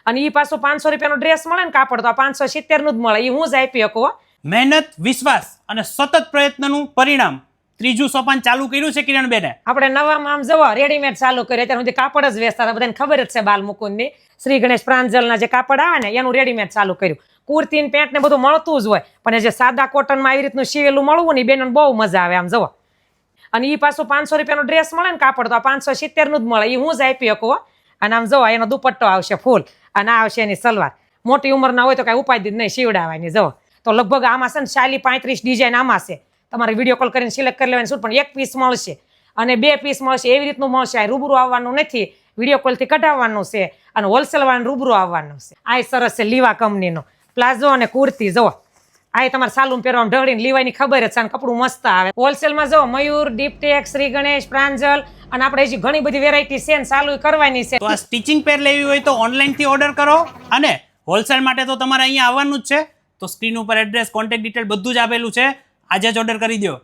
અને ઈ પાછું 500 રૂપિયાનો ડ્રેસ મળે ને કાપડ તો 570 નું જ મળે. ઈ હું જ આપી શકું. મહેનત, વિશ્વાસ અને સતત પ્રયત્નનું પરિણામ ત્રીજું સોપાન ચાલુ કર્યું છે કિરણબેને. આપણે નવામાં આમ જવો રેડીમેડ ચાલુ કર્યું. અત્યારે સુધી કાપડ જ વેચતા હતા, બધાને ખબર જ છે. બાલ મુકુંદની શ્રી ગણેશ પ્રાંજલના જે કાપડ આવે ને એનું રેડીમેડ ચાલુ કર્યું. કુર્તી ને પેન્ટ ને બધું મળતું જ હોય, પણ જે સાદા કોટનમાં આવી રીતનું શિવેલું મળવું ને બેન બહુ મજા આવે. આમ જવો, અને ઈ પાછું 500 રૂપિયાનો ડ્રેસ મળે ને કાપડ તો 570 નું જ મળે. ઈ હું જ આપી શકું. અને આમ જવો, એનો દુપટ્ટો આવશે ફૂલ અને આ આવશે એની સલવાર. મોટી ઉંમરના હોય તો કઈ ઉપાધિ જ નહીં સીવડાવવાની. જવો તો લગભગ આમાં છે ને 40-35 ડિઝાઇન આમાં છે. તમારે વિડીયો કોલ કરીને સિલેક્ટ કરી લેવાની શું, પણ એક પીસ મળશે અને 2 પીસ મળશે. એવી રીતનું મળશે. આ રૂબરૂ આવવાનું નથી, વિડીયો કોલથી કઢાવવાનું છે. અને હોલસેલ વાળાને રૂબરૂ આવવાનું છે. આ સરસ છે લીવા કંપનીનો પ્લાઝો અને કુર્તી. જવો આ તમારે સાલું પહેરવામાં ઢળીને લીવાની ખબર જ છે. કપડું મસ્ત આવે. હોલસેલમાં જો મયુર, ડીપટેક, શ્રી ગણેશ, પ્રાંજલ અને આપણે હજી ઘણી બધી વેરાયટી છે ને ચાલુ કરવાની છે. તો આ સ્ટિચિંગ પેર લેવી હોય તો ઓનલાઈનથી ઓર્ડર કરો, અને હોલસેલ માટે તો તમારે અહીંયા આવવાનું જ છે. તો સ્ક્રીન ઉપર એડ્રેસ, કોન્ટેક્ટ ડિટેલ બધું જ આપેલું છે. આજે જ ઓર્ડર કરી દો.